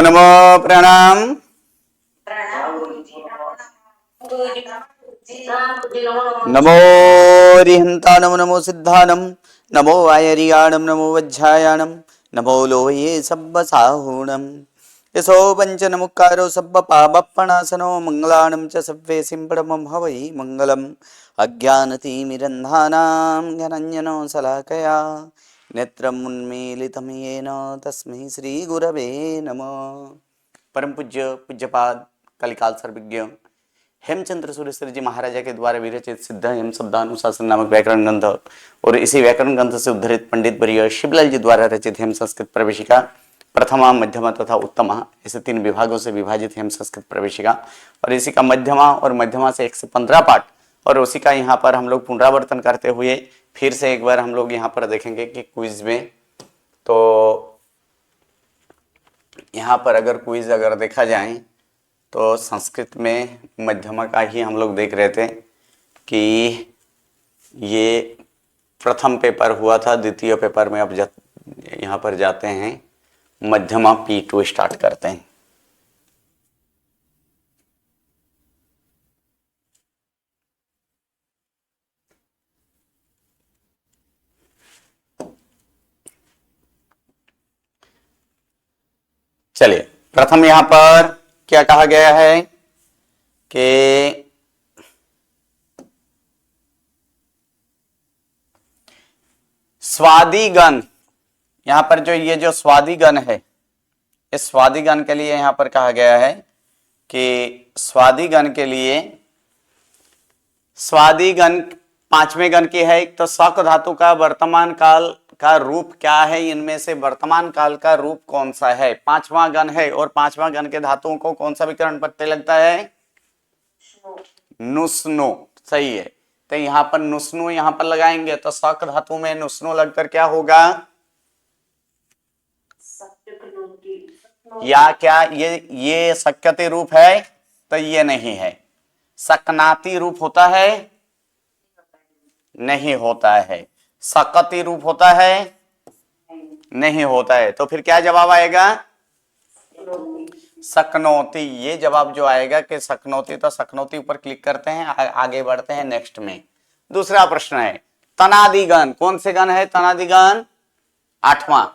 नमो प्रणाम। नमो रिहंताणम नमो सिद्धानम नमो आयरियाणम नमो वज्झायाणम नमो लोये सब्बसाहूणम यशो पंचनमुक्कारो सब्ब पापप्पणासनो मंगलाणं च सव्वे सिंपडमं हवै मंगलम् अज्ञानतिमिरन्धानां ज्ञानाञ्जनो शलाकया नेत्रम् उन्मीलितं येन तस्मै श्रीगुरवे नमः। परम पूज्य पूज्यपाद कलिकाल सर्वज्ञ हेमचंद्र सूर्यश्री जी महाराजा के द्वारा विरचित सिद्ध हेम शब्दानुशासन नामक व्याकरण ग्रंथ और इसी व्याकरण ग्रंथ से उद्धृत पंडित वर्य शिवलाल जी द्वारा रचित हेम संस्कृत प्रवेशिका प्रथमा मध्यमा तथा उत्तमा ऐसे 3 विभागों से विभाजित हेम संस्कृत प्रवेशिका और इसी का मध्यमा और मध्यमा से 1 से 15 पाठ और उसी का यहाँ पर हम लोग पुनरावर्तन करते हुए फिर से एक बार हम लोग यहाँ पर देखेंगे कि क्विज में, तो यहाँ पर अगर क्विज अगर देखा जाए तो संस्कृत में मध्यमा का ही हम लोग देख रहे थे कि ये प्रथम पेपर हुआ था, द्वितीय पेपर में अब यहाँ पर जाते हैं मध्यमा P2 स्टार्ट करते हैं। चलिए प्रथम यहाँ पर क्या कहा गया है कि स्वादिगण, यहाँ पर जो ये जो स्वादिगण है इस स्वादिगण के लिए यहाँ पर कहा गया है कि स्वादिगण के लिए स्वादिगण 5वें गण की है। एक तो शक धातु का वर्तमान काल का रूप क्या है, इनमें से वर्तमान काल का रूप कौन सा है। 5वां गण है और 5वां गण के धातुओं को कौन सा विकरण प्रत्यय लगता है, नुस्नु। सही है, तो यहाँ पर नुस्नु यहाँ पर लगाएंगे तो शक धातु में नुस्नु लगकर क्या होगा, या क्या ये शक्यते रूप है, तो ये नहीं है। सकनाती रूप होता है, नहीं होता है। सकती रूप होता है, नहीं होता है। तो फिर क्या जवाब आएगा, सकनोती। ये जवाब जो आएगा कि सकनोती, तो सकनोती ऊपर क्लिक करते हैं, आगे बढ़ते हैं नेक्स्ट में। दूसरा प्रश्न है तनादिगण, कौन से गण है तनादिगण, 8वां।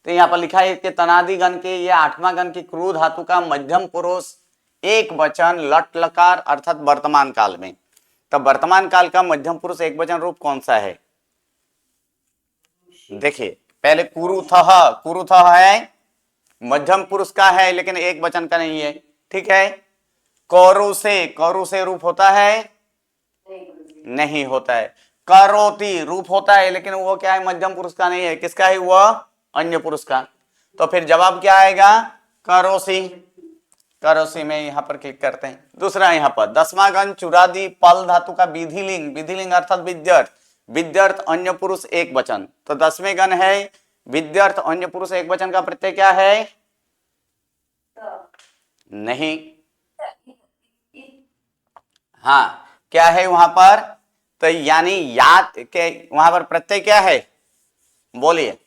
तो यहाँ पर लिखा है कि तनादिगण के ये 8वां गण की क्रू धातु का मध्यम पुरुष एक वचन लट लकार अर्थात वर्तमान काल में। तो वर्तमान काल का मध्यम पुरुष एक वचन रूप कौन सा है, देखिए पहले कुरुथः, कुरुथः है मध्यम पुरुष का है लेकिन एक वचन का नहीं है, ठीक है। कौरु से रूप होता है, नहीं होता है। करोति रूप होता है लेकिन वो क्या है, मध्यम पुरुष का नहीं है, किसका है, वह अन्य पुरुष का। तो फिर जवाब क्या आएगा, करोसी। करोसी में यहाँ पर क्लिक करते हैं। दूसरा यहाँ पर 10वां गण चुरादी पल धातु का विधिलिंग, विधिलिंग अर्थात विद्यार्थ, विद्यार्थ अन्य पुरुष एक वचन। तो 10वें गण है विद्यार्थ अन्य पुरुष एक वचन का प्रत्यय क्या है, नहीं, हाँ क्या है वहां पर, तो यानी याद के वहां पर प्रत्यय क्या है, बोलिए।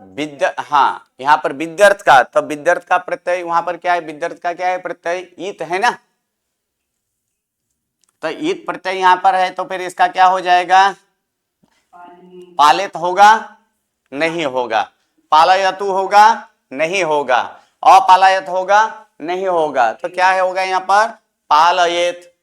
विद्या, हाँ यहाँ पर विद्यार्थ का, तो विद्यार्थ का प्रत्यय वहां पर क्या है, विद्यार्थ का क्या है प्रत्यय, ईत है ना। तो ईत प्रत्यय यहां पर है तो फिर इसका क्या हो जाएगा, पालित होगा, नहीं होगा। पालयतु होगा, नहीं होगा। अपालयत होगा, नहीं होगा। तो क्या होगा यहाँ पर, पालयेत।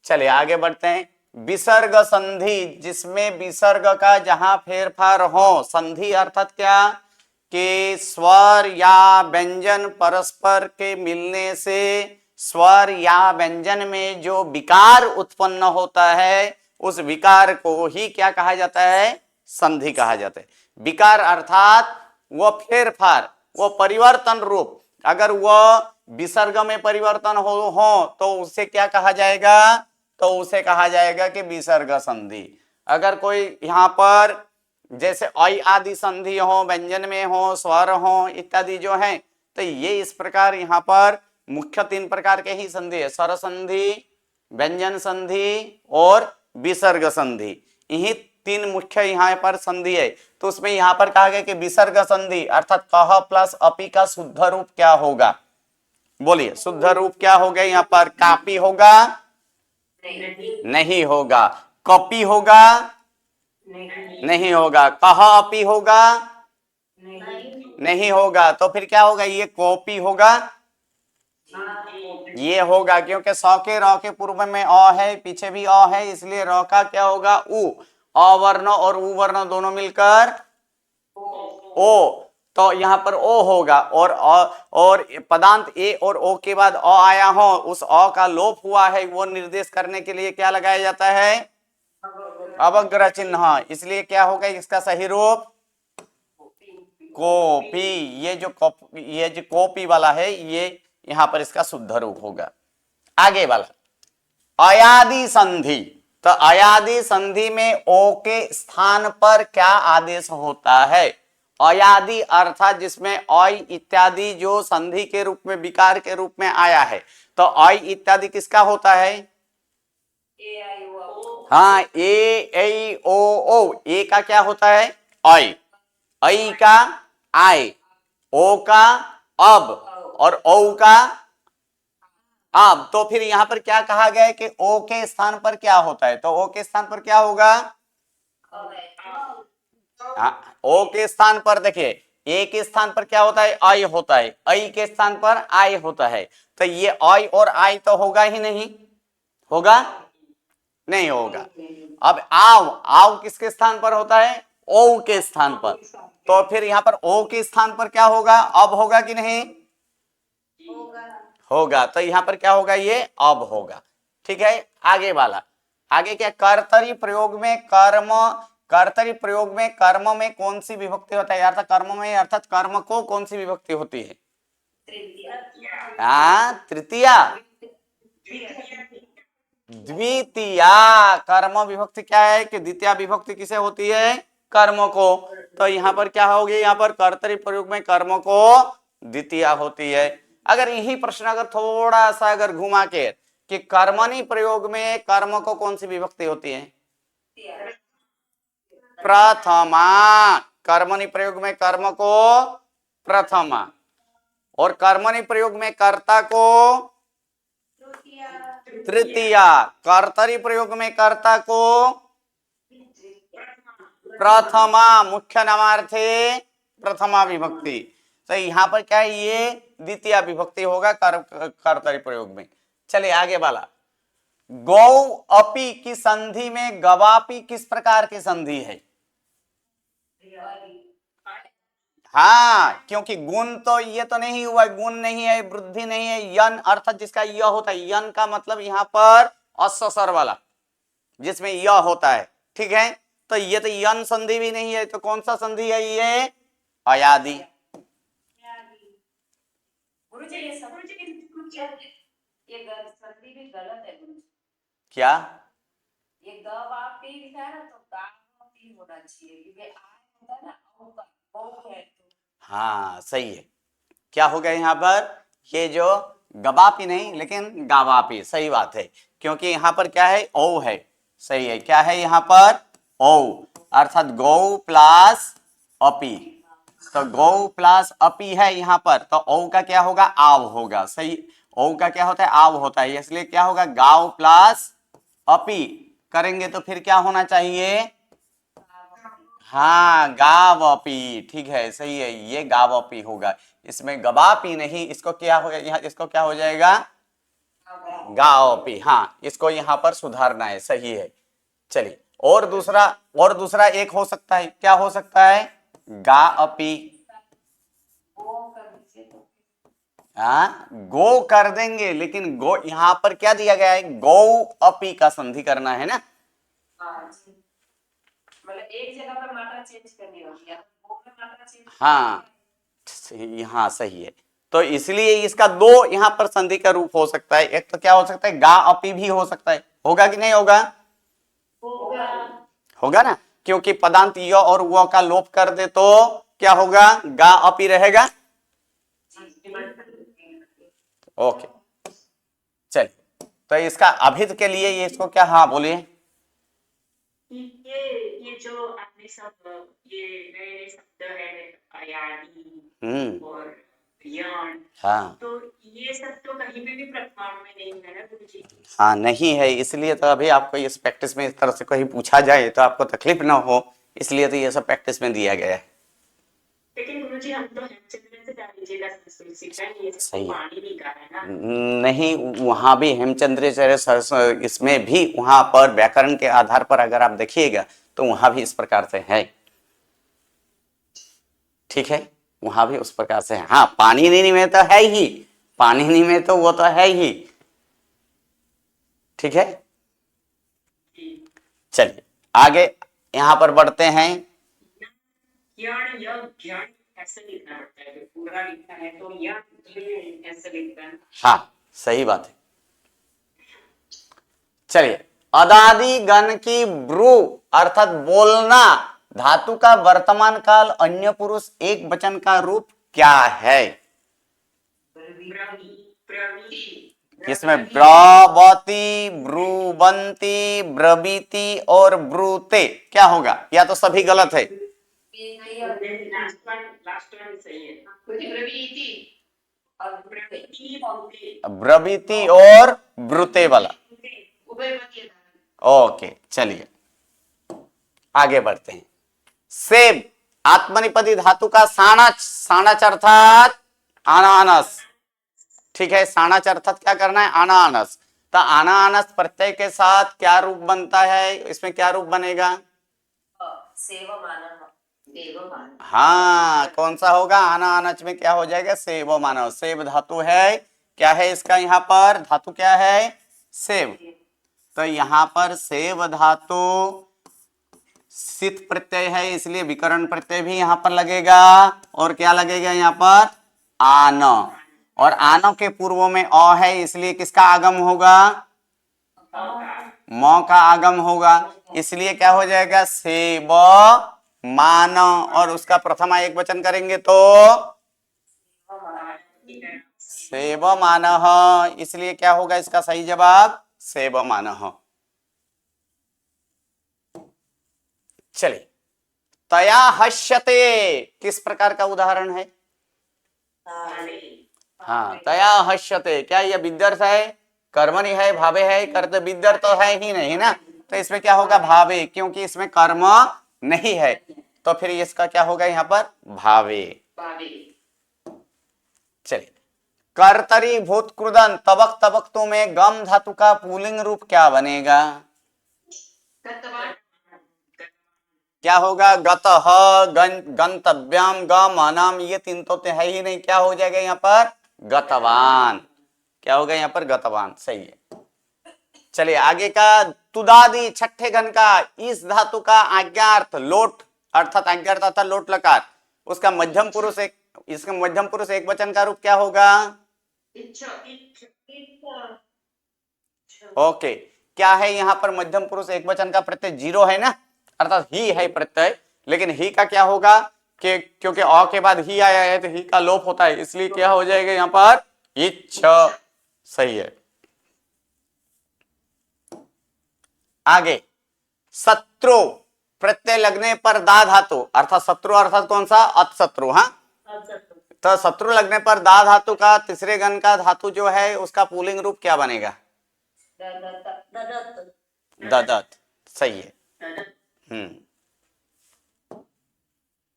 चलिए आगे बढ़ते हैं। विसर्ग संधि, जिसमें विसर्ग का जहां फेरफार हो, संधि अर्थात क्या कि स्वर या व्यंजन परस्पर के मिलने से स्वर या व्यंजन में जो विकार उत्पन्न होता है उस विकार को ही क्या कहा जाता है, संधि कहा जाता है। विकार अर्थात वो फेरफार, वो परिवर्तन रूप, अगर वह विसर्ग में परिवर्तन हो तो उसे क्या कहा जाएगा, तो उसे कहा जाएगा कि विसर्ग संधि। अगर कोई यहाँ पर जैसे ऐ आदि संधि हो, व्यंजन में हो, स्वर हो इत्यादि जो है, तो ये इस प्रकार यहाँ पर मुख्य 3 प्रकार के ही संधि है, स्वर संधि, व्यंजन संधि और विसर्ग संधि। इन्हीं तीन मुख्य यहाँ पर संधि है, तो उसमें यहाँ पर कहा गया कि विसर्ग संधि अर्थात कह प्लस अपी का शुद्ध रूप क्या होगा? बोलिए, शुद्ध रूप क्या होगा? यहाँ पर कापी होगा? नहीं होगा। कॉपी होगा? नहीं होगा। कह अपी होगा? नहीं होगा। तो फिर क्या होगा? ये कॉपी होगा, ये होगा, क्योंकि सौ के रॉ के पूर्व में अ है, पीछे भी अ है, इसलिए रॉ का क्या होगा? उ। अवर्ण और उ वर्ण दोनों मिलकर ओ, तो यहाँ पर ओ होगा। और पदांत ए और ओ के बाद अ आया हो, उस अ का लोप हुआ है, वो निर्देश करने के लिए क्या लगाया जाता है? अवग्रह चिन्ह। इसलिए क्या होगा इसका सही रूप? कॉपी। ये जो कॉपी वाला है, ये यहां पर इसका शुद्ध रूप होगा। आगे वाला अयादि संधि। तो अयादि संधि में ओ के स्थान पर क्या आदेश होता है? अयादि अर्थात जिसमें अय इत्यादि जो संधि के रूप में, विकार के रूप में आया है, तो अय इत्यादि किसका होता है? हाँ, ए ऐ ओ ओ। ए का क्या होता है? अय। ऐ का आय, ओ का अब, और औ का अब। तो फिर यहां पर क्या कहा गया है कि ओ के स्थान पर क्या होता है? तो ओ के स्थान पर क्या होगा? ओ के स्थान पर देखिए, ए के स्थान पर क्या होता है? आई होता है। आई के स्थान पर आई होता है। तो ये आई और आई तो होगा ही नहीं, होगा? नहीं होगा। अब आव, आव किसके स्थान पर होता है? ओ के स्थान पर। तो फिर यहां पर ओ के स्थान पर क्या होगा? अब होगा कि नहीं? होगा। तो यहां पर क्या होगा? ये अब होगा। ठीक है। आगे वाला, आगे क्या? कर्तरी प्रयोग में कर्म, कर्तरी प्रयोग में कर्म में कौन सी विभक्ति होता है? अर्थात कर्म में, अर्थात कर्म को कौन सी विभक्ति होती है? तृतीया, द्वितीया। कर्म विभक्ति क्या है कि द्वितीय विभक्ति किसे होती है? कर्म को। तो यहाँ पर क्या होगी? यहाँ पर कर्तरी प्रयोग में कर्म को द्वितीय होती है। अगर यही प्रश्न अगर थोड़ा सा अगर घुमा के कि कर्मणि प्रयोग में कर्म को कौन सी विभक्ति होती है? प्रथमा। कर्मणि प्रयोग में कर्म को प्रथमा, और कर्मणि प्रयोग में कर्ता को तृतीया, कर्तरी प्रयोग में कर्ता को प्रथमा, मुख्य नामार्थे प्रथमा विभक्ति। तो यहाँ पर क्या है? ये द्वितीय विभक्ति होगा कर्तरी प्रयोग में। चलिए आगे वाला, गौ अपी की संधि में गवापी किस प्रकार की संधि है? हाँ, क्योंकि गुण तो ये तो नहीं हुआ, गुण नहीं है, वृद्धि नहीं है। यन अर्थात जिसका य होता है, यन का मतलब यहाँ पर अस्सर वाला, जिसमें य होता है। ठीक है। तो ये तो यन संधि भी नहीं है, तो कौन सा संधि है? ये अयादि। क्या? ये ग आप पे लिखा है ना, तो गा भी होना चाहिए, क्योंकि आ होता है ना, ओ है। हाँ सही है। क्या हो गया यहाँ पर? ये जो गवापी नहीं, लेकिन गावापी, सही बात है, क्योंकि यहाँ पर क्या है? ओ है। सही है। क्या है यहाँ पर? ओ, अर्थात गौ प्लस अपी। तो गौ प्लस अपी है यहाँ पर, तो ओ का क्या होगा? आव होगा। सही। ओ का क्या होता है? आव होता है, इसलिए क्या होगा? गाव प्लस अपी करेंगे तो फिर क्या होना चाहिए? हाँ, गावपी। ठीक है, सही है, ये गावपी होगा। इसमें गवापी नहीं, इसको क्या होगा? यहाँ इसको क्या हो जाएगा? गावपी। हाँ, इसको यहाँ पर सुधारना है। सही है। चलिए, और दूसरा एक हो सकता है। क्या हो सकता है? गा अपी। हाँ, गो कर देंगे, लेकिन गो यहाँ पर क्या दिया गया है? गौ अपी का संधि करना है ना। मतलब एक जगह पर मात्रा चेंज करनी होगी, मात्रा चेंज। हाँ, हाँ सही है। तो इसलिए इसका दो यहाँ पर संधि का रूप हो सकता है। एक तो क्या हो सकता है? गा अपी भी हो सकता है। होगा कि नहीं होगा? होगा ना, क्योंकि पदांत य और व का लोप कर दे तो क्या होगा? गा अपी रहेगा। ओके, चलिए। तो इसका अभिध के लिए ये इसको क्या? हाँ बोलिए। ये जो आपने सब ये नए नए शब्द है यानी हम्म। और यण, हाँ तो ये सब तो कहीं पे भी प्रथमाओं में नहीं है ना गुरु जी। हाँ, नहीं है, इसलिए तो अभी आपको इस प्रैक्टिस में इस तरह से कहीं पूछा जाए तो आपको तकलीफ ना हो, इसलिए तो ये सब प्रैक्टिस में दिया गया है। लेकिन गुरु जी हम तो हेमचंद्र से जान लीजिएगा संस्कृत सीखा है, ये सब तो सही है। पाणिनि का है ना। नहीं, वहां भी हेमचंद्राचार्य इसमें भी वहां पर व्याकरण के आधार पर अगर आप देखिएगा तो वहां भी इस प्रकार से है। ठीक है, वहां भी उस प्रकार से है। हाँ, पाणिनि में तो है ही, पाणिनि में तो वो तो है ही। ठीक है, जी। चलिए आगे यहां पर बढ़ते हैं। यण यज्ञ ज्ञान ऐसे लिखना पड़ता है, जो पूरा लिखना है तो यज्ञ ऐसे लिखना है। हाँ, सही बात है। चलिए, अदादि गण की ब्रू अर्थात बोलना धातु का वर्तमान काल अन्य पुरुष एक वचन का रूप क्या है? इसमें ब्रवती, ब्रुवंती, ब्रवीति और ब्रूते क्या होगा? या तो सभी गलत है। लास्ट वन सही है। ब्रवीति और ब्रूते वाला। ओके, चलिए आगे बढ़ते हैं। सेब आत्मनिपदी धातु का साणाच, साणाच अर्थात अनानस। ठीक है, साणाच अर्थात क्या करना है? अनानस। तो अनानस प्रत्यय के साथ क्या रूप बनता है? इसमें क्या रूप बनेगा? हाँ, कौन सा होगा? अनानच में क्या हो जाएगा? सेव मानव। सेव धातु है, क्या है इसका यहाँ पर? धातु क्या है? सेव। तो यहाँ पर सेव धातु सित प्रत्यय है, इसलिए विकरण प्रत्यय भी यहाँ पर लगेगा। और क्या लगेगा यहाँ पर? आन। और आनो के पूर्व में अ है, इसलिए किसका आगम होगा? म का आगम होगा। इसलिए क्या हो जाएगा? सेब मान। और उसका प्रथमा एक वचन करेंगे तो सेब मान। इसलिए क्या होगा इसका सही जवाब? सेब मान। चलिए, तया हश्यते किस प्रकार का उदाहरण है? हाँ, तया हश्यते, क्या यह विद्यर्थ है? कर्मणि है, भावे है? कर्त विद्यर्थ तो है ही नहीं ना, तो इसमें क्या होगा? भावे, क्योंकि इसमें कर्म नहीं है, तो फिर इसका क्या होगा यहाँ पर? भावे। चलिए, कर्तरी भूतकृदन तबक तबक में गम धातु का पुल्लिंग रूप क्या बनेगा? क्या होगा? गतः, गंतव्यम, गमनम, ये तीन तो है ही नहीं, क्या हो जाएगा यहाँ पर? गतवान। क्या होगा यहाँ पर? गतवान। सही है। चलिए आगे का, तुदादि छठे घन का इस धातु का आज्ञार्थ लोट अर्थात आज्ञार्थ अर्थात लोट लकार, उसका मध्यम पुरुष एक, इसका मध्यम पुरुष एक वचन का रूप क्या होगा? ओके, क्या है यहाँ पर? मध्यम पुरुष एक वचन का प्रत्यय जीरो है ना, अर्थात ही है प्रत्यय, लेकिन ही का क्या होगा कि क्योंकि अ के बाद ही आया है तो ही का लोप होता है, इसलिए क्या हो जाएगा यहाँ पर? इच्छ। सही है। आगे, शत्रु प्रत्यय लगने पर दा धातु अर्थात शत्रु अर्थात कौन सा? अतशत्रु। हाँ, तो शत्रु लगने पर दा धातु का तीसरे गण का धातु जो है उसका पुल्लिंग रूप क्या बनेगा? ददत। सही है।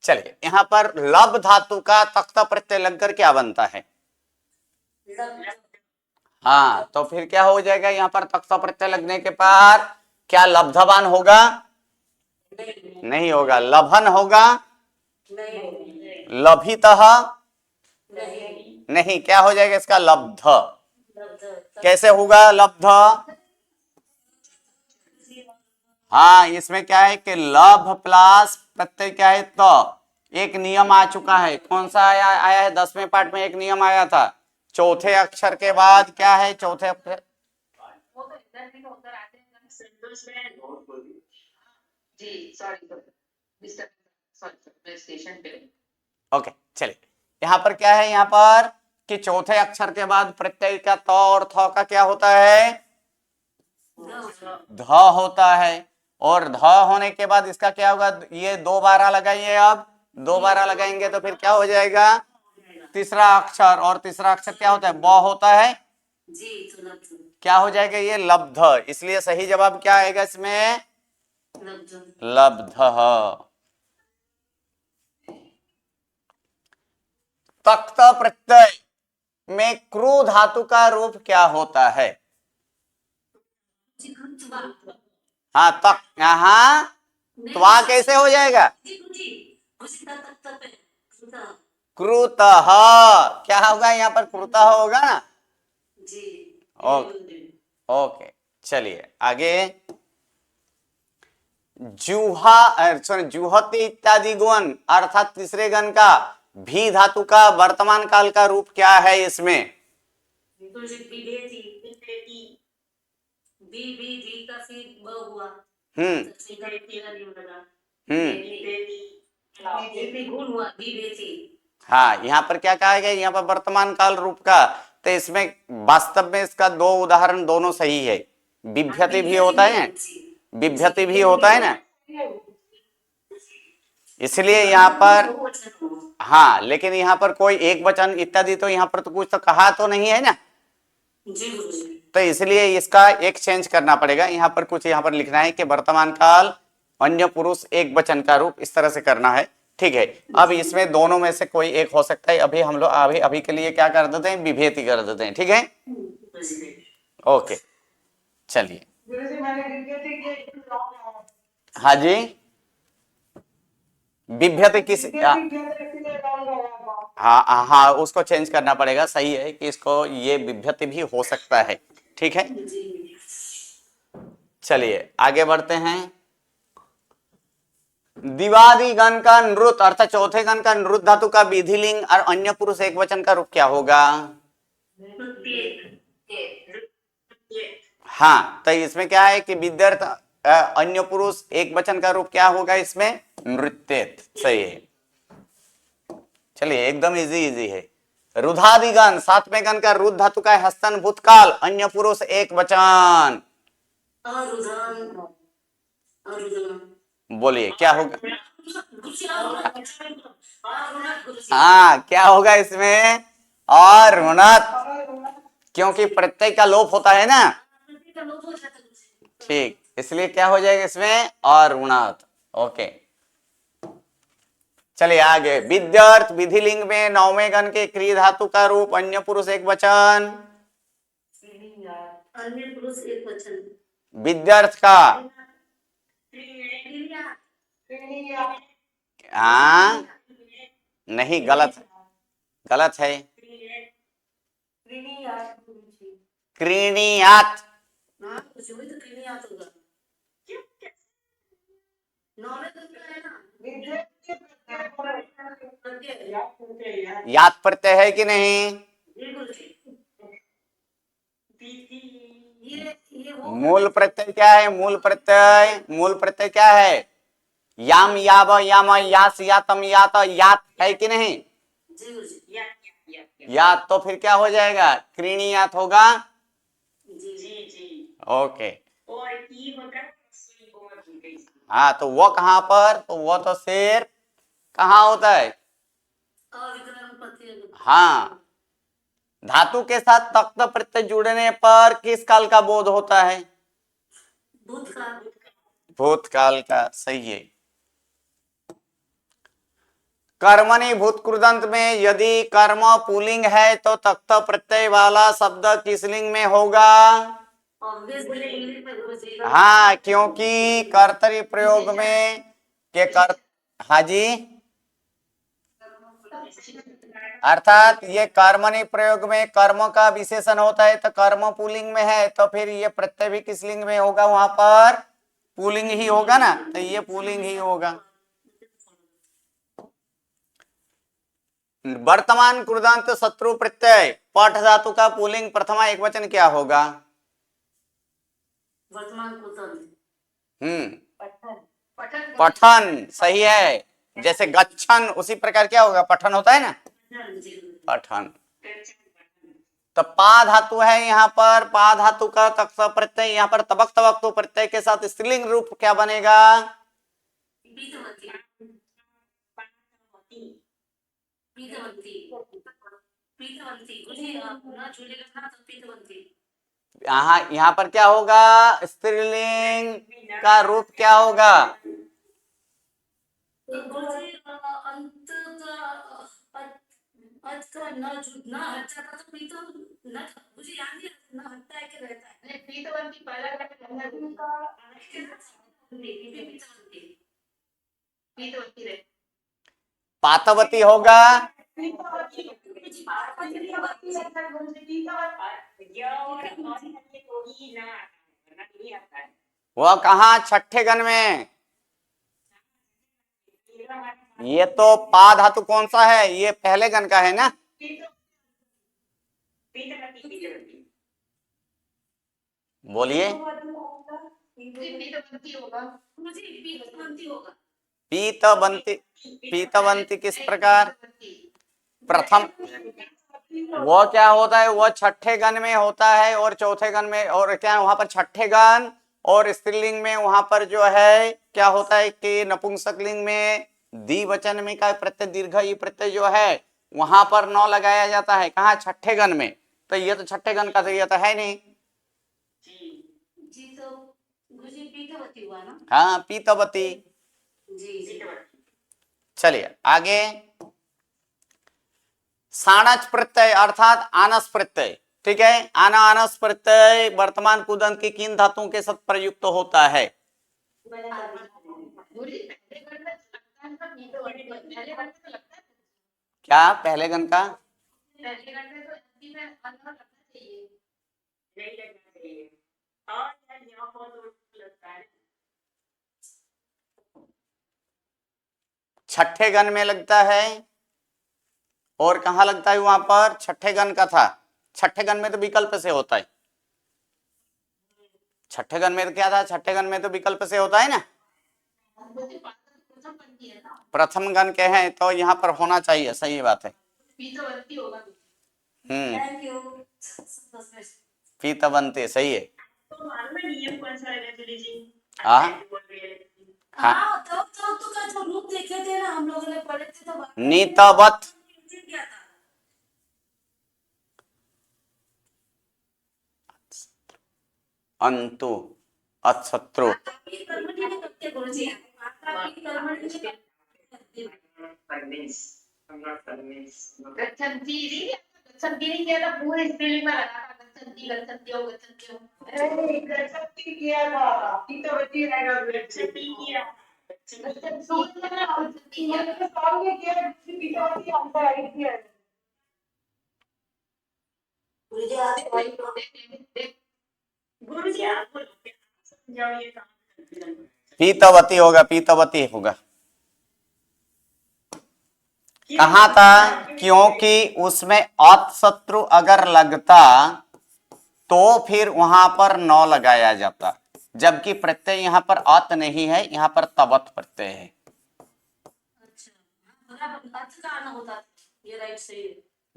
चलिए, यहां पर लब धातु का तख्ता प्रत्यय लगकर क्या बनता है? हाँ, तो फिर क्या हो जाएगा यहाँ पर? तख्ता प्रत्यय लगने के बाद क्या लब्धवान होगा? नहीं होगा। लभन होगा? लभितः? नहीं, क्या हो जाएगा इसका? लब्ध। कैसे होगा लब्ध? हाँ, इसमें क्या है कि लभ प्लस प्रत्यय क्या है? तो एक नियम आ चुका है। कौन सा आया है? 10वें पाठ में एक नियम आया था, चौथे अक्षर के बाद क्या है? चौथे अक्षर ओके। चलिए, यहाँ पर क्या है? यहाँ पर कि चौथे अक्षर के बाद प्रत्यय का त और थ का क्या होता है? ध होता है। और ध होने के बाद इसका क्या होगा, ये दो बारह लगाइए, अब दो बारह लगाएंगे तो फिर क्या हो जाएगा, तीसरा अक्षर, और तीसरा अक्षर क्या होता है, ब होता है, जी तो लब्ध क्या हो जाएगा ये लब्ध, इसलिए सही जवाब क्या आएगा इसमें, लब्ध लब्ध। तक्त प्रत्यय में क्रू धातु का रूप क्या होता है, जी कृत्वा हाँ तक, यहाँ त्वा कैसे हो जाएगा, जी उसी तक तक पे कृता क्रूतः, क्या होगा यहाँ पर, क्रूतः होगा ना, जी ओके चलिए आगे। जूहा सॉरी जुहति इत्यादि गुण अर्थात तीसरे गण का भी धातु का वर्तमान काल का रूप क्या है इसमें, तो जी विभेति बी बी डी का फिर ब हुआ हम्म सीधा एक तेरा नहीं लगा हम्म विभेति गुण हुआ विभेति हाँ, यहाँ पर क्या कहा गया, यहाँ पर वर्तमान काल रूप का, तो इसमें वास्तव में इसका दो उदाहरण दोनों सही है, बिभ्यति भी होता है, बिभ्यति भी होता है ना, इसलिए यहाँ पर, हाँ लेकिन यहाँ पर कोई एक वचन इत्यादि तो यहाँ पर तो कुछ तो कहा तो नहीं है ना, जी गुरुजी तो इसलिए इसका एक चेंज करना पड़ेगा, यहाँ पर कुछ यहाँ पर लिखना है कि वर्तमान काल अन्य पुरुष एक वचन का रूप, इस तरह से करना है, ठीक है। अब इसमें दोनों में से कोई एक हो सकता है, अभी हम लोग अभी के लिए क्या कर देते हैं, विभेति कर देते हैं, ठीक है, ओके चलिए। हाँ जी, विभ्यति किस, हाँ हाँ उसको चेंज करना पड़ेगा, सही है कि इसको ये विभ्यति भी हो सकता है, ठीक है। चलिए आगे बढ़ते हैं। दिवादी गण का नृत अर्थात चौथे गण का नृत धातु का विधिलिंग और अन्य पुरुष एक वचन का रूप क्या होगा, हाँ तो इसमें क्या है कि विद्यार्थ अन्य पुरुष एक वचन का रूप क्या होगा इसमें, नृत्येत, सही है। चलिए एकदम इजी इजी है। रुधादिगण सातवें गण का रुद्ध धातु का हस्तन भूतकाल अन्य पुरुष एक वचन, बोलिए क्या होगा, हाँ क्या होगा इसमें, और ऋणत, क्योंकि प्रत्यय का लोप होता है ना, ठीक, इसलिए क्या हो जाएगा इसमें, और ऋणत, ओके। चलिए आगे। विद्यार्थ विधिलिंग में नौवें गण के क्रिय धातु का रूप अन्य पुरुष एक वचन, अन्य पुरुष एक वचन, विद्यार्थ का, हाँ नहीं गलत, गलत है, क्रीणीयात, याद प्रत्यय है कि नहीं, मूल प्रत्यय क्या है, मूल प्रत्यय, मूल प्रत्यय क्या है, याम याव याम यास यातम यात, यात है कि नहीं, यात, तो फिर क्या हो जाएगा, क्रीणीयात होगा, ओके। हाँ तो वो कहां पर, तो वो तो सिर्फ कहाँ होता है, हाँ धातु के साथ तक्त प्रत्यय जुड़ने पर किस काल का बोध होता है, भूतकाल का, सही है। कर्मणि भूतकृदंत में यदि कर्म पुल्लिंग है तो तक्त प्रत्यय वाला शब्द किस लिंग में होगा, हाँ क्योंकि कर्तरी प्रयोग में के कर, हाँ जी, अर्थात ये कर्मणि प्रयोग में कर्म का विशेषण होता है, तो कर्म पुल्लिंग में है तो फिर ये प्रत्यय भी किस लिंग में होगा, वहां पर पुल्लिंग ही होगा ना, तो ये पुल्लिंग ही होगा। वर्तमान कृदंत शत्रु प्रत्यय पठ धातु का पुल्लिंग प्रथमा एक वचन क्या होगा, वर्तमान पठन, सही है, जैसे गच्छन उसी प्रकार क्या होगा, पठन होता है ना, पठन, तो पा धातु है यहाँ पर, पा धातु का तक्त प्रत्यय यहाँ पर तबक तबक तो प्रत्यय के साथ स्त्रीलिंग रूप क्या बनेगा? पीतवती पीतवती पीतवती मुझे ना झूलेगा ना तो पीतवती। यहाँ पर क्या होगा? स्त्रीलिंग का रूप क्या होगा? मुझे अंत का न हट जाता तो पीतो न मुझे याद नहीं रहता, न हटता है कि रहता है। नहीं पीतवती पहला पीतवती रहे पातवती होगा। वह कहाँ? छठे गण में। ये तो पा धातु कौन सा है? ये पहले गण का है ना। बोलिए। पीतवंती। पीतवंती किस प्रकार? प्रथम वो क्या होता है? वो छठे गण में होता है और चौथे गण में, और क्या वहां पर छठे गण और स्त्रीलिंग में वहां पर जो है क्या होता है कि नपुंसकलिंग में द्विवचन में का प्रत्यय दीर्घ ई प्रत्यय जो है वहां पर न लगाया जाता है। कहाँ? छठे गण में। तो ये तो छठे गण का तो ये तो है नहीं। जी तो मुझे पीतवती हुआ ना। हाँ पीतवती। जी चलिए आगे। साणच प्रत्यय अर्थात आनस प्रत्यय, ठीक है। आना आनस प्रत्यय वर्तमान कुदंत की किन धातुओं के साथ प्रयुक्त होता है? क्या पहले गण का? छठे गण में लगता है। और कहाँ लगता है? वहां पर छठे गण का था। छठे गण में तो विकल्प से होता है। छठे गण में तो क्या था? छठे गण में तो विकल्प से होता है ना। प्रथम गण के हैं तो यहाँ पर होना चाहिए। सही बात है। पीतवंती सही है। नियम कौन सा रहेगा जी? हाँ हाँ तो का जो रूप देखे थे ना हम लोगों ने पढ़े थे तो नीतवत। क्या था? अंतु अशत्रु। पूरी स्पेलिंग में लगा था गच्छन्ति गच्छन्ति और गच्छन्त्यो। अरे गच्छन्ति किया था पीतवती रहेगा गच्छन्ति किया गच्छन्ति मैंने सॉल्व किया पीतवती आंसर आई थी। गुरुजी आप गुरुजी आप समझाओ ये काम। पीतवती होगा, पीतवती होगा। कहा था? क्योंकि उसमें अशत्रु अगर लगता तो फिर वहां पर न लगाया जाता, जबकि प्रत्यय यहाँ पर अत नहीं है, यहाँ पर तबत प्रत्यय है।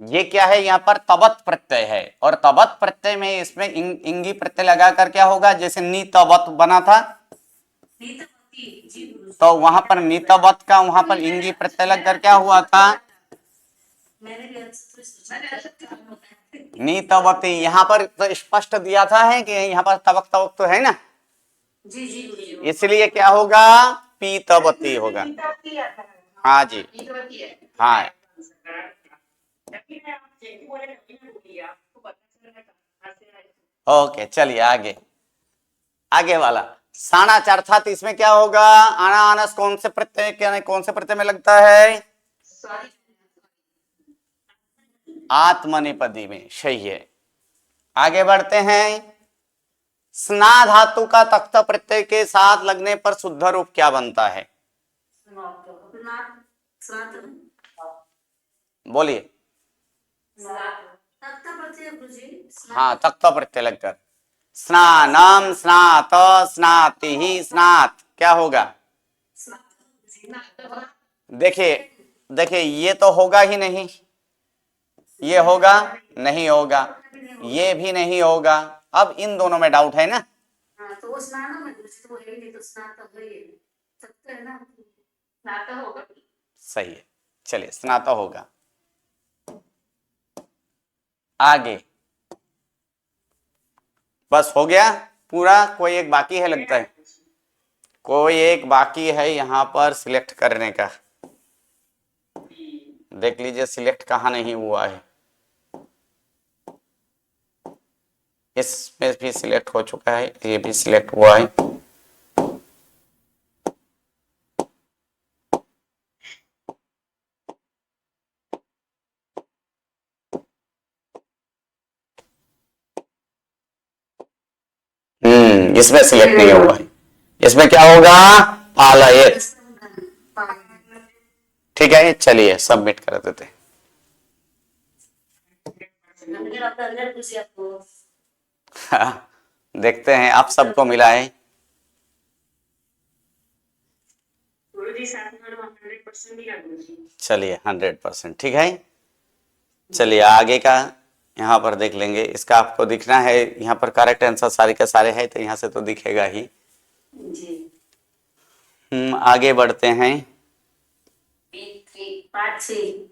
ये क्या है? यहाँ पर तबत प्रत्यय है और तबत प्रत्यय में इसमें इंगी प्रत्यय लगाकर क्या होगा? जैसे नीतवत बना था तो वहां पर नीतवत का वहां पर इंगी प्रत्यय लगकर क्या हुआ था? नीतवती। यहाँ पर तो स्पष्ट दिया था है कि यहाँ पर तबक तबक तो है ना। जी इसलिए क्या होगा? पीतवती होगा। हाँ जी हाँ। ओके चलिए आगे। आगे वाला साणाच अर्थात इसमें क्या होगा? आना आनस कौन से प्रत्यय क्या कौन से प्रत्यय में लगता है? आत्मनेपदी में। सही है। आगे बढ़ते हैं। स्ना धातु का तख्त प्रत्यय के साथ लगने पर शुद्ध रूप क्या बनता है? बोलिए। हाँ तख्त प्रत्यय लगकर स्नानम स्नात स्नाति ही स्नात क्या होगा? देखिए देखिए ये तो होगा ही नहीं, ये होगा नहीं होगा। ये भी नहीं होगा। अब इन दोनों में डाउट है ना? हाँ तो वो स्नान में गुरुजी तो वो है ही नहीं, तो स्नान तो है ही सकते है ना, स्नातक होगा। सही है, चलिए स्नातक होगा। आगे बस हो गया पूरा, कोई एक बाकी है लगता है, कोई एक बाकी है यहाँ पर सिलेक्ट करने का। देख लीजिए सिलेक्ट कहाँ नहीं हुआ है। इसमें भी सिलेक्ट हो चुका है, ये भी सिलेक्ट हुआ है। इसमें सिलेक्ट नहीं हुआ है। इसमें क्या होगा? पालयेत। ठीक है, चलिए सबमिट कर देते हैं। हाँ, देखते हैं आप सबको मिला है। गुरुजी साथ में 100% मिला गुरुजी। चलिए 100%, ठीक है। चलिए आगे का यहाँ पर देख लेंगे। इसका आपको दिखना है, यहाँ पर करेक्ट आंसर सारे के सारे हैं, तो यहाँ से तो दिखेगा ही। जी आगे बढ़ते हैं। 5 6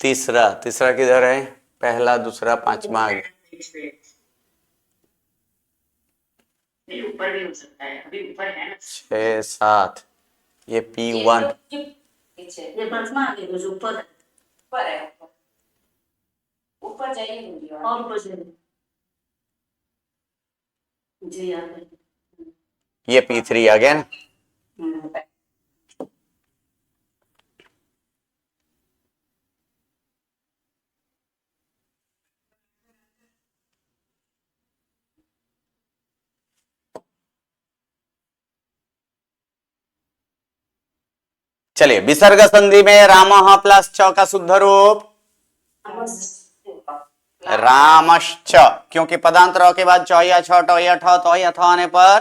तीसरा किधर है? पहला, दूसरा, पांचवा आगे। नहीं ऊपर भी हो सकता है, अभी ऊपर है ना। 6 7, ये P1। ये पांचवा आगे जो ऊपर है, ऊपर जाइए गुरुजी और ऊपर जाइए जी। यहाँ पे ये P3 आ गया ना। चलिए विसर्ग संधि में रामः प्लस च का शुद्ध रूप रामश्च, क्योंकि पदांत र के बाद च या छ ट या ठ तो या थ आने पर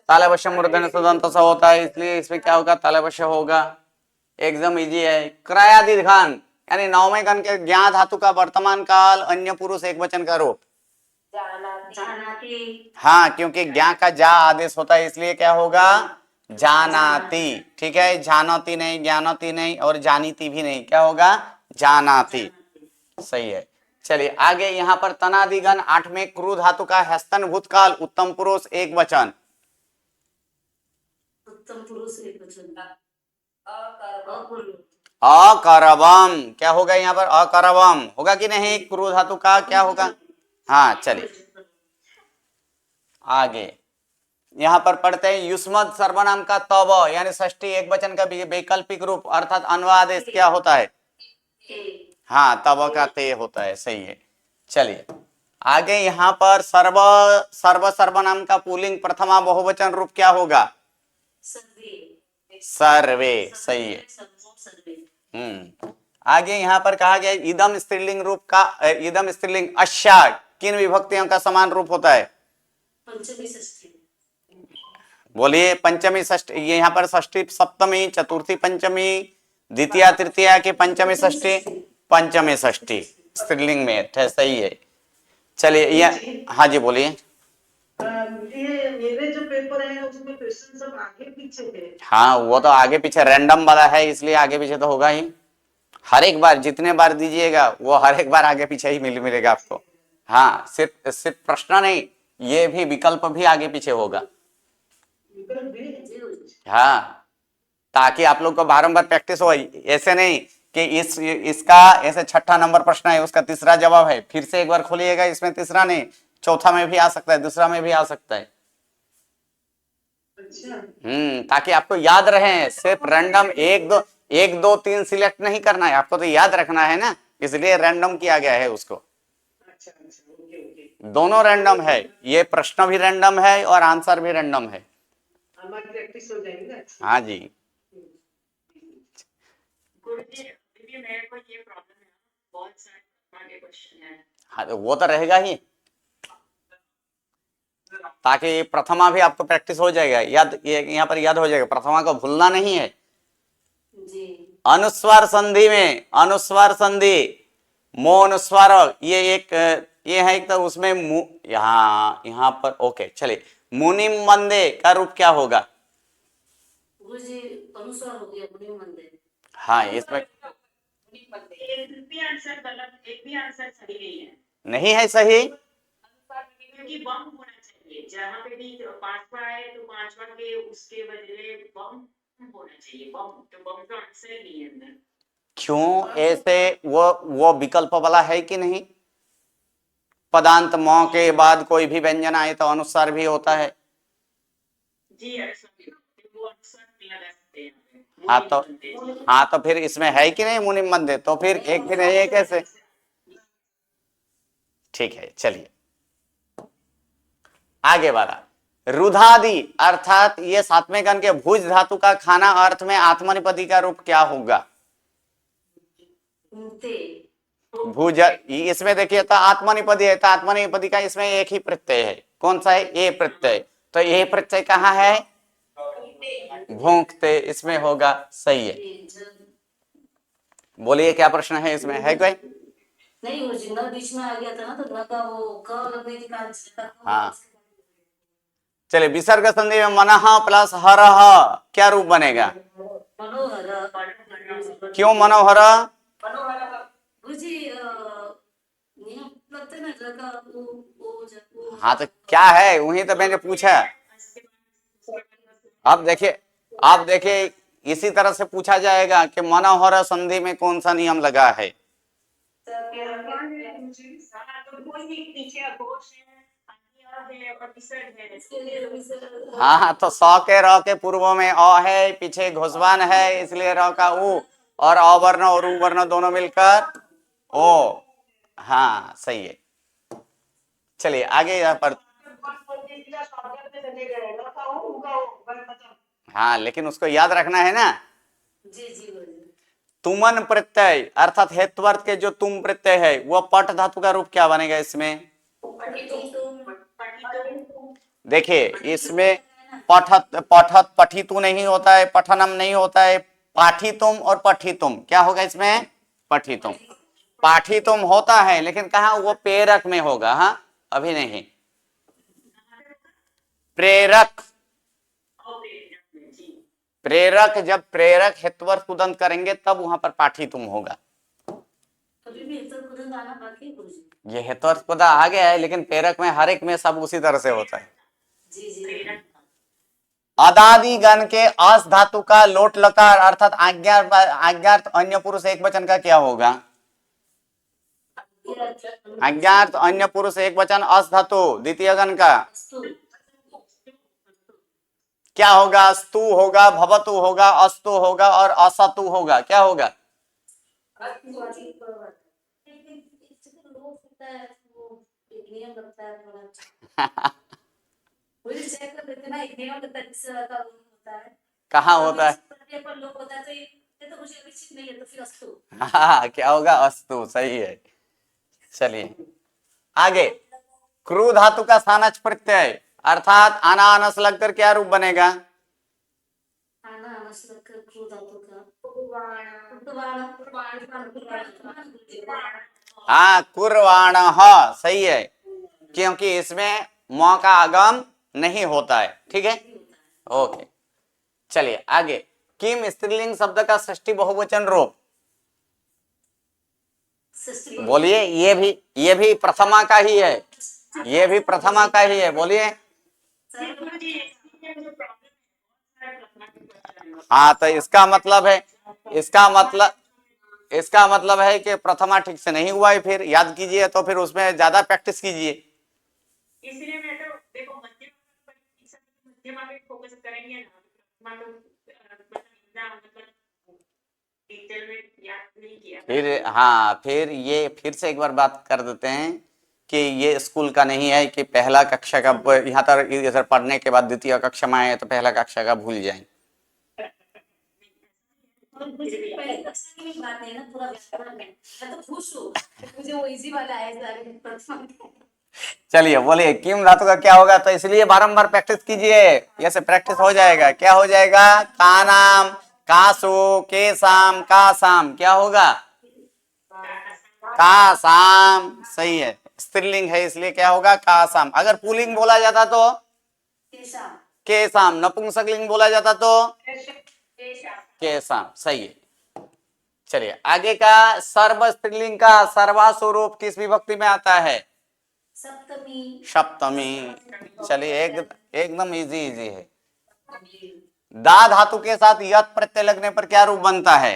तालवश्य मूर्धन्य सदंत स होता है, इसलिए इसमें क्या होगा? तालवश्य होगा। एकदम इजी है। क्रयादिघन यानी नौवें गण के ज्ञा धातु का वर्तमान काल अन्य पुरुष एक वचन का रूप जानाती। हाँ, क्योंकि ज्ञा का जा आदेश होता है, इसलिए क्या होगा? जानाति। ठीक है, जानती नहीं, ज्ञानती नहीं और जानीती भी नहीं, क्या होगा? जानाति। सही है। चलिए आगे यहाँ पर तनादिगण 8 में क्रू धातु का हस्तन भूतकाल उत्तम पुरुष एक वचन। उत्तम पुरुष एक वचन अकरवम, क्या होगा यहाँ पर? अकरवम होगा कि नहीं? क्रू धातु का क्या होगा? हाँ, चलिए आगे यहाँ पर पढ़ते हैं युष्मद सर्वनाम का तब यानी षष्ठी एक वचन का वैकल्पिक रूप अर्थात अन्वादेश क्या होता है? हाँ, तब का ते होता है। सही है। चलिए आगे यहाँ पर सर्व सर्वनाम का पुल्लिंग प्रथमा बहुवचन रूप क्या होगा? सर्वे। सही है। आगे यहाँ पर कहा गया इदम स्त्रीलिंग रूप का इदम स्त्रीलिंग अश्या किन विभक्तियों का समान रूप होता है? पंचमी षष्ठी। बोलिए। पंचमी षष्ठी, ये यहाँ पर षष्ठी सप्तमी, चतुर्थी पंचमी, द्वितीय तृतीया की पंचमी षष्ठी, पंचमी षष्ठी स्त्रीलिंग में है। सही है। चलिए ये हाँ जी बोलिए। ये मेरे जो पेपर है उसमें क्वेश्चन सब आगे पीछे है। हाँ, वो तो आगे पीछे रैंडम वाला है, इसलिए आगे पीछे तो होगा ही। हर एक बार जितने बार दीजिएगा वो हर एक बार आगे पीछे ही मिलेगा आपको। हाँ, सिर्फ प्रश्न नहीं, ये भी विकल्प भी आगे पीछे होगा। हाँ, ताकि आप लोग को बारंबार प्रैक्टिस हो। ऐसे नहीं कि इसका ऐसे छठा नंबर प्रश्न है, उसका तीसरा जवाब है, फिर से एक बार खोलिएगा, इसमें तीसरा नहीं, चौथा में भी आ सकता है, दूसरा में भी आ सकता है। ताकि आपको याद रहे। सिर्फ रैंडम एक दो 3 सिलेक्ट नहीं करना है, आपको तो याद रखना है ना, इसलिए रैंडम किया गया है उसको। अच्छा ओके। दोनों रैंडम है, ये प्रश्न भी रैंडम है और आंसर भी रैंडम है। हमारी प्रैक्टिस हो जाएगी ना। हाँ जी, गुरुजी अभी मेरे को ये प्रॉब्लम है, बहुत सारे आगे क्वेश्चन है। हाँ तो वो तो रहेगा ही, ताकि प्रथमा भी आपको प्रैक्टिस हो जाएगा, याद यहाँ पर याद हो जाएगा, प्रथमा को भूलना नहीं है। जी अनुस्वार संधि में, अनुस्वार संधि मौन स्वर, ये एक ये है तो उसमें यहाँ पर ओके चलिए, मुनिम मंदे का रूप क्या होगा? गुरुजी अनुसार हो गया मुनि मंदिर। हाँ इसमें एक भी आंसर गलत, एक भी आंसर सही नहीं है, नहीं है सही, क्योंकि बम होना चाहिए, जहाँ पे भी पांचवा है तो पांचवा के उसके बदले बम होना चाहिए, बम तो बम तो आंसर ही नहीं है अंदर। क्यों ऐसे? वो विकल्प वाला है कि नहीं? पदांत म के बाद कोई भी व्यंजन आए तो अनुस्वार भी होता है। जी वो आंसर लगा सकते हैं। हाँ तो फिर इसमें है कि नहीं मुनि मंदिर, तो फिर एक भी नहीं है कैसे? ठीक है चलिए आगे बढ़ा। रुधादि अर्थात ये सातवें गण के भुज धातु का खाना अर्थ में आत्मनिपदी का रूप क्या होगा? भुज, इसमें देखिए तो आत्मनिपदी है, तो आत्मनिपदी का इसमें एक ही प्रत्यय है, कौन सा है? ए प्रत्यय। तो ये प्रत्यय कहाँ है? भूंकते, इसमें होगा, सही है। बोलिए क्या प्रश्न है इसमें, है कोई? नहीं वो जिंदा बीच में आ गया था ना, तो न का वो क लगने के कारण हाँ चलिए, विसर्ग संधि में मनः प्लस हरः क्या रूप बनेगा? मनोहर। क्यों मनोहर? गुरुजी नियम लगता है ना लगा वो हाँ तो क्या है, वही तो मैंने पूछा। अब देखिए इसी तरह से पूछा जाएगा कि मनोहर संधि में कौन सा नियम लगा है? हाँ तो सौ के र के पूर्व में अ है, पीछे घुसवान है, इसलिए र का उ, और अवर्ण और उवर्ण दोनों मिलकर ओ। हाँ सही है। चलिए आगे यहाँ पर, हाँ लेकिन उसको याद रखना है ना। जी जी गुरुजी। तुमन प्रत्यय अर्थात हेत्वर्थ के जो तुम प्रत्यय है वो पट धातु का रूप क्या बनेगा इसमें? देखिए इसमें पठत पठितु नहीं होता है, पठनम नहीं होता है, पाठितुम और पठितुम क्या होगा इसमें? पठितुम। पाठितुम होता है लेकिन कहा वो प्रेरक में होगा, हाँ अभी नहीं, प्रेरक। प्रेरक, जब प्रेरक हेत्वर्थ कुदंत करेंगे तब वहां पर पाठितुम होगा। अभी भी इतना कुछ आना बाकी है गुरुजी। ये हेत्वर्थ पदा आ गया है लेकिन प्रेरक में हर एक में सब उसी तरह से होता है। जी जी। अदादि गण के अस धातु का लोट लकार अर्थात आज्ञार्थ अन्य पुरुष एक वचन का क्या होगा? आज्ञार्थ अन्य पुरुष एक वचन अस धातु द्वितीय गण का क्या होगा? स्तु होगा, भवतु होगा, अस्तु होगा और असतु होगा, क्या होगा? कहाँ होता है? हाँ क्या होगा? अस्तु, सही है। चलिए आगे, क्रू धातु का स्थानच प्रत्यय अर्थात अनानस लगकर क्या रूप बनेगा? हाँ कुर्वाण, सही है, क्योंकि इसमें म का आगम नहीं होता है, ठीक है ओके। चलिए आगे, किम स्त्रीलिंग शब्द का षष्ठी बहुवचन रूप? बोलिए, ये भी प्रथमा का ही है, ये भी प्रथमा का ही है, बोलिए। हाँ तो इसका मतलब है कि प्रथमा ठीक से नहीं हुआ है, फिर याद कीजिए, तो फिर उसमें ज्यादा प्रैक्टिस कीजिए। इसलिए मैं तो देखो मध्यमा पे फोकस करेंगे ना, डिटेल में याद नहीं किया। फिर हाँ, फिर से एक बार बात कर देते हैं कि ये स्कूल का नहीं है कि पहला कक्षा का यहाँ तक इधर पढ़ने के बाद द्वितीय कक्षा में आए तो पहला कक्षा का भूल जाए। पहले कक्षा की भी बात नहीं ना, पूरा व्याकरण में मैं तो खुश हूँ मुझे वो इजी वाला आया सारे प्रथम। चलिए बोलिए किम धातु का क्या होगा, तो इसलिए बारंबार प्रैक्टिस कीजिए, ऐसे प्रैक्टिस हो जाएगा। क्या हो जाएगा, का नाम, कासु, केसाम, कासाम, क्या होगा, कासाम, सही है, स्त्रीलिंग है इसलिए क्या होगा, कासाम। अगर पुल्लिंग बोला जाता तो केशा केसाम, नपुंसकलिंग बोला जाता तो केसाम, सही है। चलिए आगे का, सर्व स्त्रीलिंग का सर्वासु रूप किस विभक्ति में आता है, सप्तमी सप्तमी। चलिए एकदम इजी है। दा धातु के साथ यत प्रत्यय लगने पर क्या रूप बनता है,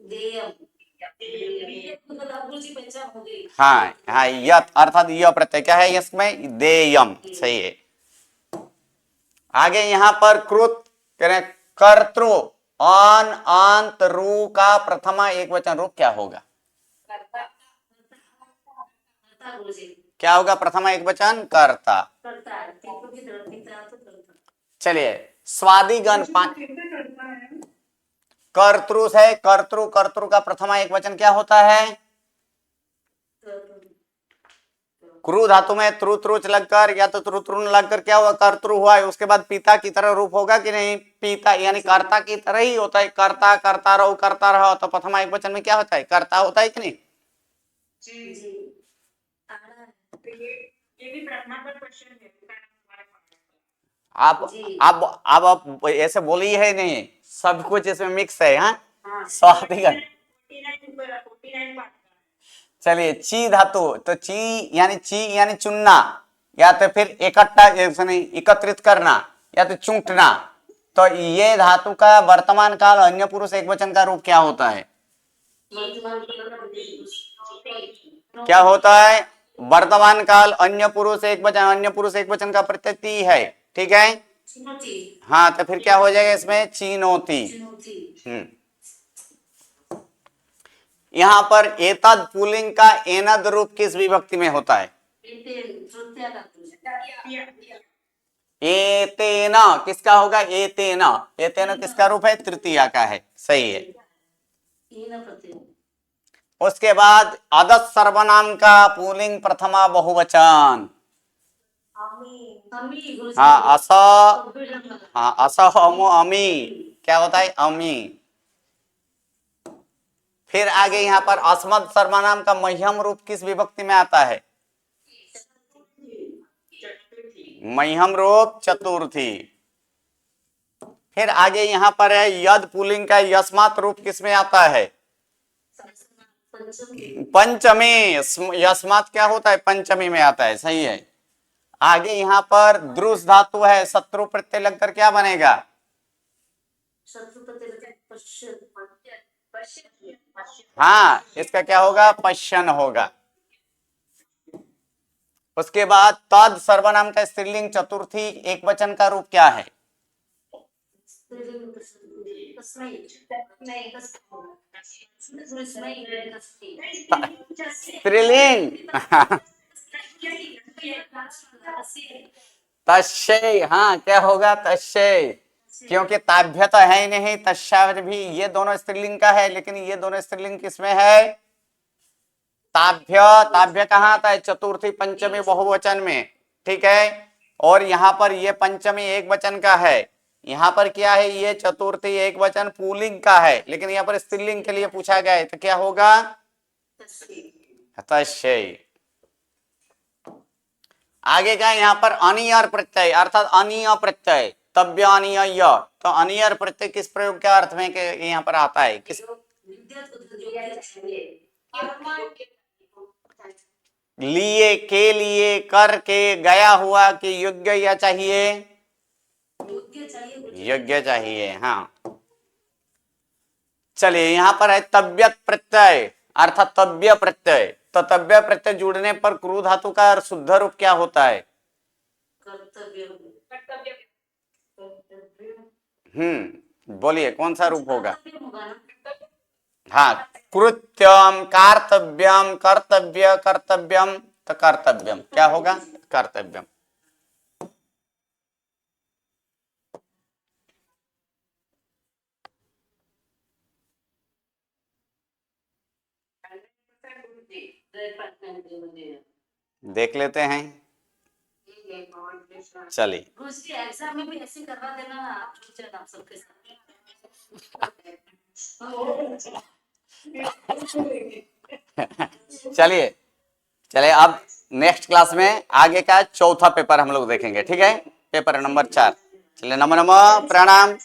देयम गुरुजी पहचान हो गई। हाँ हाँ, यत अर्थात य प्रत्यय क्या है इसमें, देयम, सही है। आगे यहाँ पर कृत करें, कर्तृ, अन अंत रू का प्रथमा एक वचन रूप क्या होगा, करता गुरुजी क्या होगा, प्रथमा एक वचन कर्ता। करता है, पितृ की तरफ पिता तो करता। चलिए स्वादिगण पांच, कैसे करता है? कर्तृ है, कर्तृ का प्रथमा एक वचन क्या होता है, क्रू धातु में त्रु त्रुच लगकर या तो त्रुत्रुन लगकर क्या हुआ, कर्तृ हुआ है। उसके बाद पिता की तरह रूप होगा कि नहीं, पिता यानी कर्ता की तरह ही होता है, कर्ता करता रहो, तो प्रथमा एक वचन में क्या होता है, कर्ता होता है कि नहीं। जी जी आना है। तो ये भी प्रथमा पर क्वेश्चन है, आप जी। आप ऐसे बोली है नहीं, सब कुछ इसमें मिक्स है। हाँ हाँ, स्वादिगण। 49 पार्ट। चलिए ची धातु, तो ची यानी चुनना, या तो फिर इकट्ठा एकत्रित करना, या तो चूंटना। तो ये धातु का वर्तमान काल अन्य पुरुष एक वचन का रूप क्या होता है, वर्तमान क्या होता है, वर्तमान काल अन्य पुरुष एक वचन, अन्य पुरुष एक वचन का प्रत्यय ती है, ठीक है। चुनौती हाँ तो फिर क्या हो जाएगा इसमें, चीनोती। चुनौती यहाँ पर एतद पुल्लिंग का एनद रूप किस विभक्ति में होता है, तृतीया धातु एतेन, किसका होगा, एतेन, एतेन किसका रूप है, तृतीया का है, सही है। हीन प्रत्यय। उसके बाद अदस सर्वनाम का पुल्लिंग प्रथमा बहुवचन, अमी गुरुजी हाँ अस, गुरुजी हाँ असह अमो अमी, क्या होता है, अमी। फिर आगे यहाँ पर अस्मद सर्वनाम का मह्यम रूप किस विभक्ति में आता है, मह्यम रूप चतुर्थी। फिर आगे यहाँ पर है यद पुल्लिंग का यस्मात् रूप किस में आता है, पंचमी। यस्मात् क्या होता है, पंचमी में आता है, सही है। आगे यहाँ पर द्रुस धातु है, शत्रु प्रत्यय लगकर क्या बनेगा, शत्रु प्रत्यय पश्चिम हाँ इसका क्या होगा, पश्चन होगा। उसके बाद तद सर्वनाम का स्त्रीलिंग चतुर्थी एक वचन का रूप क्या है, स्त्रीलिंग तस्यै, हाँ क्या होगा, तस्यै, क्योंकि ताभ्य तो है ही नहीं, तस्या भी, ये दोनों स्त्रीलिंग का है, लेकिन ये दोनों स्त्रीलिंग किसमें है, ताभ्य कहाँ आता है, चतुर्थी पंचमी बहुवचन में, ठीक है। और यहाँ पर ये पंचमी एक वचन का है, यहाँ पर क्या है, ये चतुर्थी एक वचन पुल्लिंग का है, लेकिन यहाँ पर स्त्रीलिंग के लिए पूछा गया है, तो क्या होगा, तस्यै। आगे का यहाँ पर अनियर प्रत्यय अर्थात अनीय प्रत्यय, तब्य अनीय, तो अनियर प्रत्यय किस प्रयोग के अर्थ में के यहाँ पर आता है, किस, लिए, के लिए, कर के, गया हुआ कि योग्य या चाहिए, योग्य चाहिए, हाँ। चलिए यहाँ पर है तब्यत प्रत्यय अर्थात तब्य प्रत्यय, तो तब्य प्रत्यय जुड़ने पर क्रू धातु का शुद्ध रूप क्या होता है, बोलिए कौन सा रूप होगा, हाँ कृत्यम, कार्तव्यम, कर्तव्य, कर्तव्यम, तो कर्तव्यम क्या होगा? कर्तव्यम। देख लेते हैं, चलिए। दूसरी एग्जाम में भी ऐसे करवा देना, आप छूट जाना सबके साथ। चलिए चलिए, अब नेक्स्ट क्लास में आगे का चौथा पेपर हम लोग देखेंगे, ठीक है? Paper number 4। चलिए, नमो नमः, प्रणाम।